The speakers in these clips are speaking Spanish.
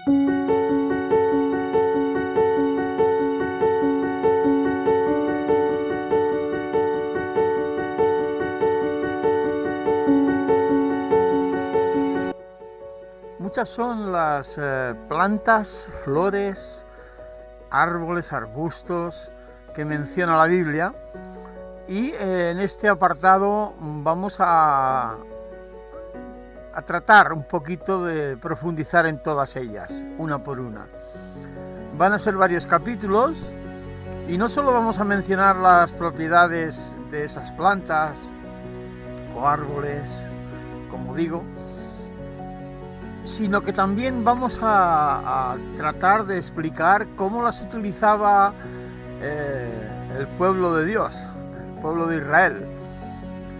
Muchas son las plantas, flores, árboles, arbustos que menciona la Biblia, y en este apartado vamos a tratar un poquito de profundizar en todas ellas, una por una. Van a ser varios capítulos y no solo vamos a mencionar las propiedades de esas plantas o árboles, como digo, sino que también vamos a tratar de explicar cómo las utilizaba el pueblo de Dios, el pueblo de Israel,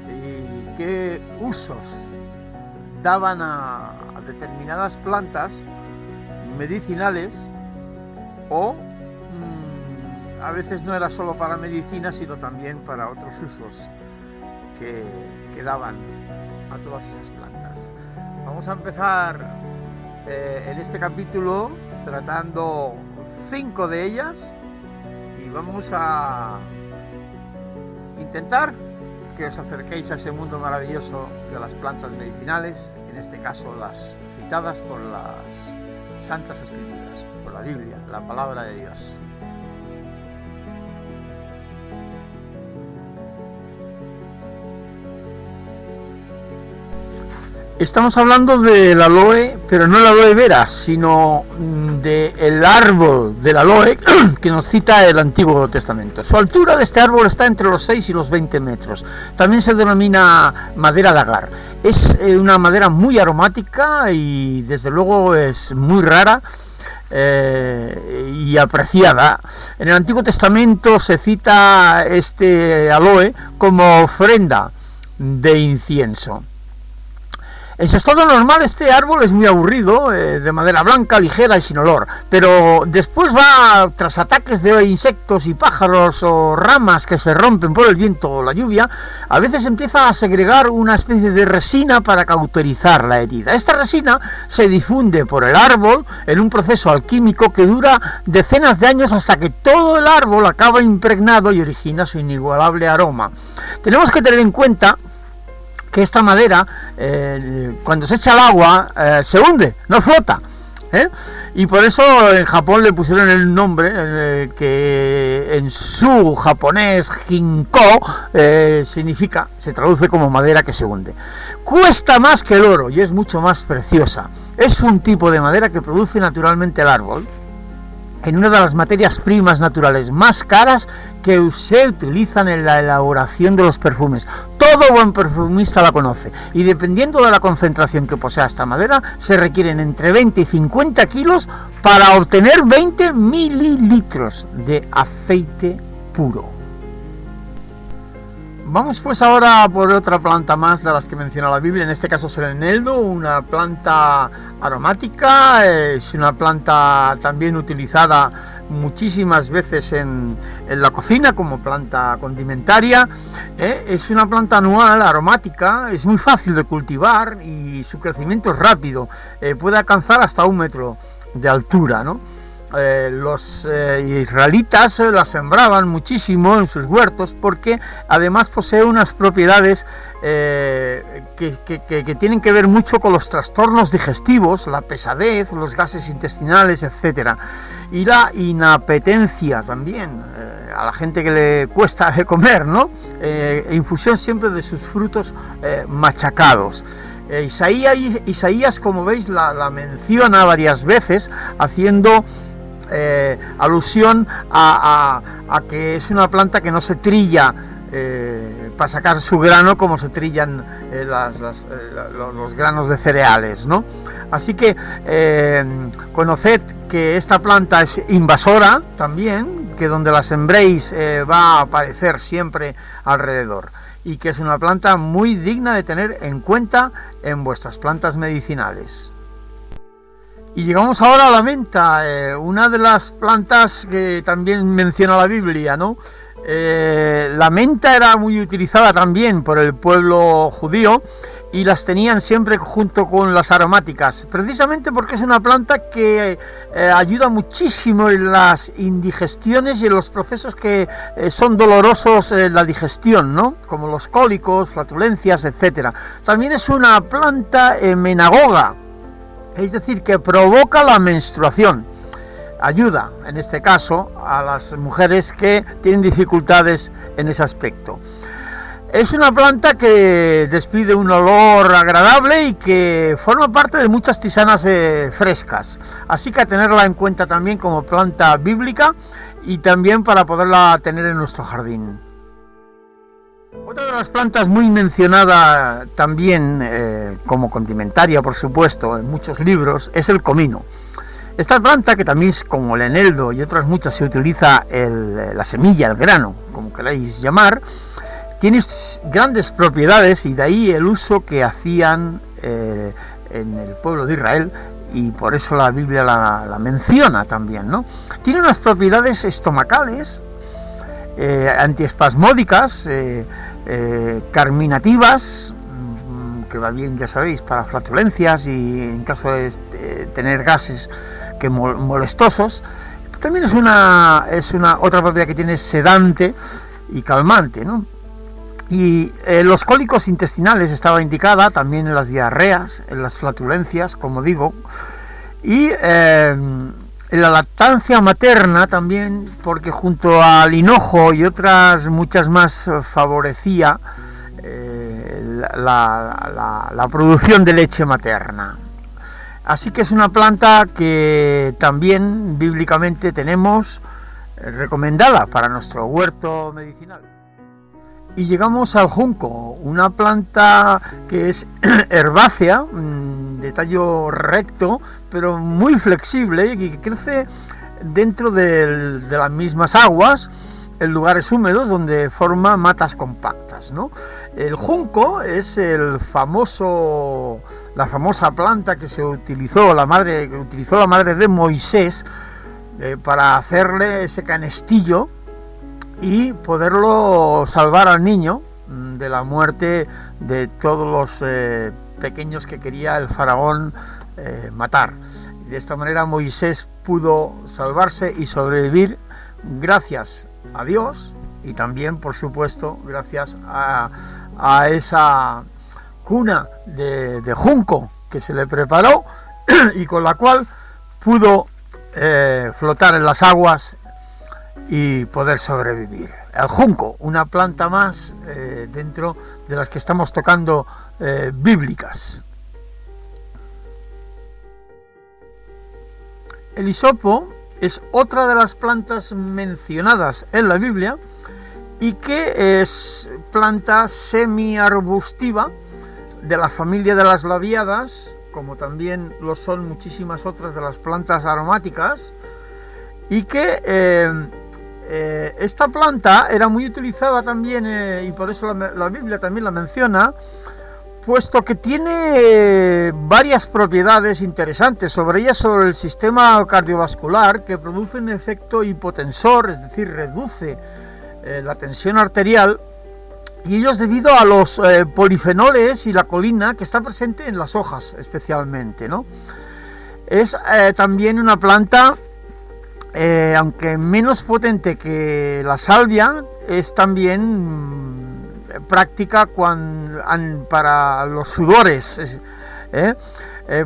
y qué usos daban a determinadas plantas medicinales, o a veces no era solo para medicina, sino también para otros usos que daban a todas esas plantas. Vamos a empezar en este capítulo tratando 5 de ellas, y vamos a intentar que os acerquéis a ese mundo maravilloso de las plantas medicinales, en este caso las citadas por las Santas Escrituras, por la Biblia, la palabra de Dios. Estamos hablando del aloe, pero no el aloe vera, sino del árbol del aloe que nos cita el Antiguo Testamento. Su altura de este árbol está entre los 6 y los 20 metros. También se denomina madera de agar. Es una madera muy aromática y desde luego es muy rara y apreciada. En el Antiguo Testamento se cita este aloe como ofrenda de incienso. En su estado normal este árbol es muy aburrido, de madera blanca, ligera y sin olor, pero después tras ataques de insectos y pájaros o ramas que se rompen por el viento o la lluvia, a veces empieza a segregar una especie de resina para cauterizar la herida. Esta resina se difunde por el árbol en un proceso alquímico que dura decenas de años hasta que todo el árbol acaba impregnado y origina su inigualable aroma. Tenemos que tener en cuenta que esta madera, cuando se echa al agua, se hunde, no flota, y por eso en Japón le pusieron el nombre que en su japonés ginkgo se traduce como madera que se hunde. Cuesta más que el oro y es mucho más preciosa. Es un tipo de madera que produce naturalmente el árbol, en una de las materias primas naturales más caras que se utilizan en la elaboración de los perfumes. Todo buen perfumista la conoce, y dependiendo de la concentración que posea esta madera, se requieren entre 20 y 50 kilos para obtener 20 mililitros de aceite puro. Vamos pues ahora por otra planta más de las que menciona la Biblia, en este caso es el eneldo, una planta aromática, es una planta también utilizada muchísimas veces en la cocina como planta condimentaria. Es una planta anual, aromática, es muy fácil de cultivar y su crecimiento es rápido, puede alcanzar hasta 1 metro de altura, ¿no? Los israelitas la sembraban muchísimo en sus huertos porque además posee unas propiedades que tienen que ver mucho con los trastornos digestivos, la pesadez, los gases intestinales, etcétera, y la inapetencia también, a la gente que le cuesta comer, ¿no? Infusión siempre de sus frutos machacados. Isaías, como veis, la menciona varias veces, haciendo alusión a que es una planta que no se trilla para sacar su grano como se trillan los granos de cereales, ¿no? Así que conoced que esta planta es invasora también, que donde la sembréis va a aparecer siempre alrededor, y que es una planta muy digna de tener en cuenta en vuestras plantas medicinales. Y llegamos ahora a la menta, una de las plantas que también menciona la Biblia, ¿no? La menta era muy utilizada también por el pueblo judío y las tenían siempre junto con las aromáticas, precisamente porque es una planta que ayuda muchísimo en las indigestiones y en los procesos que son dolorosos en la digestión, ¿no? Como los cólicos, flatulencias, etcétera. También es una planta menagoga, es decir, que provoca la menstruación. Ayuda, en este caso, a las mujeres que tienen dificultades en ese aspecto. Es una planta que despide un olor agradable y que forma parte de muchas tisanas frescas. Así que a tenerla en cuenta también como planta bíblica y también para poderla tener en nuestro jardín. Otra de las plantas muy mencionada también como condimentaria, por supuesto, en muchos libros, es el comino. Esta planta, que también es como el eneldo y otras muchas, se utiliza la semilla, el grano, como queráis llamar, tiene grandes propiedades y de ahí el uso que hacían en el pueblo de Israel, y por eso la Biblia la menciona también, ¿no? Tiene unas propiedades estomacales, antiespasmódicas, carminativas, que va bien, ya sabéis, para flatulencias y en caso de tener gases que molestosos. También es una otra propiedad que tiene sedante y calmante, ¿no? Y los cólicos intestinales estaba indicada, también en las diarreas, en las flatulencias, como digo, y en la lactancia materna también, porque junto al hinojo y otras muchas más favorecía la producción de leche materna. Así que es una planta que también bíblicamente tenemos recomendada para nuestro huerto medicinal. Y llegamos al junco, una planta que es herbácea, de tallo recto, pero muy flexible y que crece dentro de las mismas aguas, en lugares húmedos donde forma matas compactas, ¿no? El junco es la famosa planta que utilizó la madre de Moisés para hacerle ese canestillo y poderlo salvar al niño de la muerte de todos los pequeños que quería el faraón matar. De esta manera Moisés pudo salvarse y sobrevivir gracias a Dios y también, por supuesto, gracias a esa cuna de junco que se le preparó y con la cual pudo flotar en las aguas y poder sobrevivir. El junco, una planta más dentro de las que estamos tocando bíblicas. El hisopo es otra de las plantas mencionadas en la Biblia y que es planta semiarbustiva de la familia de las labiadas, como también lo son muchísimas otras de las plantas aromáticas, y que esta planta era muy utilizada también, y por eso la Biblia también la menciona, puesto que tiene varias propiedades interesantes sobre el sistema cardiovascular, que produce un efecto hipotensor, es decir, reduce la tensión arterial, y ello es debido a los polifenoles y la colina que está presente en las hojas especialmente, ¿no? Es también una planta, aunque menos potente que la salvia, es también práctica para los sudores,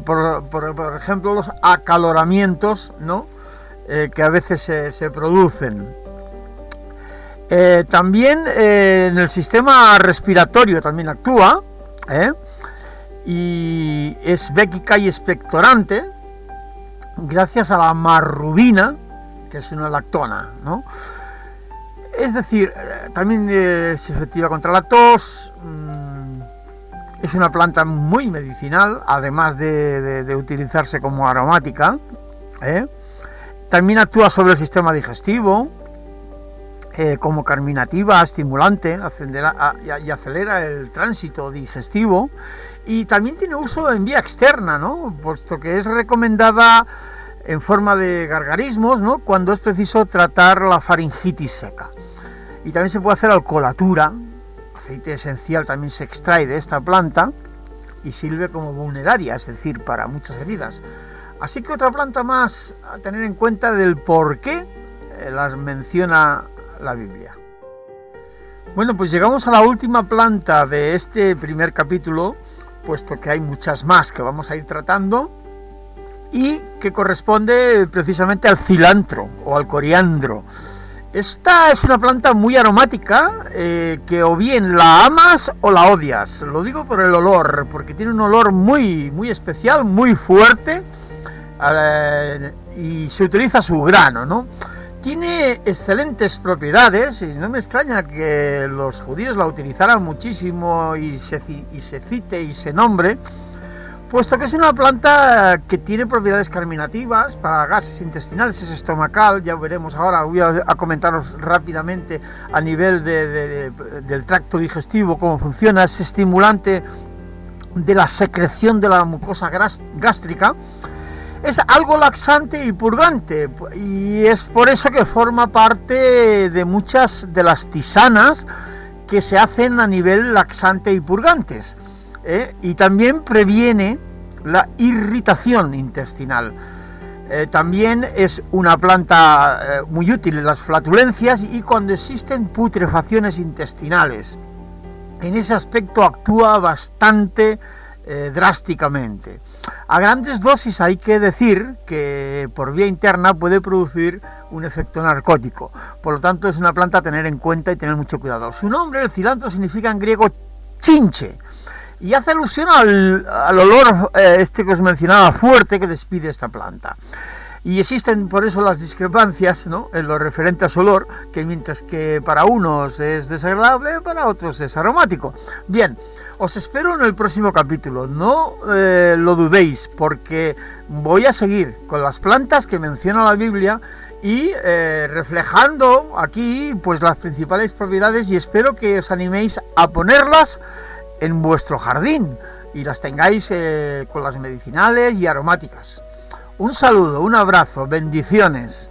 por ejemplo los acaloramientos, ¿no? Que a veces se producen. También en el sistema respiratorio también actúa, y es béquica y expectorante gracias a la marrubina, que es una lactona, ¿no? Es decir, también es efectiva contra la tos, es una planta muy medicinal, además de utilizarse como aromática, también actúa sobre el sistema digestivo, como carminativa, estimulante, y acelera el tránsito digestivo, y también tiene uso en vía externa, ¿no? Puesto que es recomendada en forma de gargarismos, ¿no? Cuando es preciso tratar la faringitis seca. Y también se puede hacer alcoholatura, aceite esencial también se extrae de esta planta, y sirve como vulneraria, es decir, para muchas heridas. Así que otra planta más a tener en cuenta del por qué las menciona la Biblia. Bueno, pues llegamos a la última planta de este primer capítulo, puesto que hay muchas más que vamos a ir tratando, y que corresponde precisamente al cilantro o al coriandro. Esta es una planta muy aromática, que o bien la amas o la odias. Lo digo por el olor, porque tiene un olor muy, muy especial, muy fuerte, y se utiliza su grano, ¿no? Tiene excelentes propiedades, y no me extraña que los judíos la utilizaran muchísimo y se cite y se nombre, puesto que es una planta que tiene propiedades carminativas para gases intestinales, es estomacal. Ya veremos ahora, voy a comentaros rápidamente a nivel del tracto digestivo cómo funciona. Es estimulante de la secreción de la mucosa gástrica. Es algo laxante y purgante, y es por eso que forma parte de muchas de las tisanas que se hacen a nivel laxante y purgantes, y también previene la irritación intestinal. También es una planta muy útil en las flatulencias y cuando existen putrefacciones intestinales. En ese aspecto actúa bastante drásticamente. A grandes dosis hay que decir que por vía interna puede producir un efecto narcótico. Por lo tanto, es una planta a tener en cuenta y tener mucho cuidado. Su nombre, el cilantro, significa en griego chinche, y hace alusión al olor que os mencionaba, fuerte, que despide esta planta. Y existen por eso las discrepancias, ¿no?, en lo referente a su olor, que mientras que para unos es desagradable, para otros es aromático. Bien, os espero en el próximo capítulo, no lo dudéis, porque voy a seguir con las plantas que menciona la Biblia y reflejando aquí pues las principales propiedades, y espero que os animéis a ponerlas en vuestro jardín y las tengáis con las medicinales y aromáticas. Un saludo, un abrazo, bendiciones.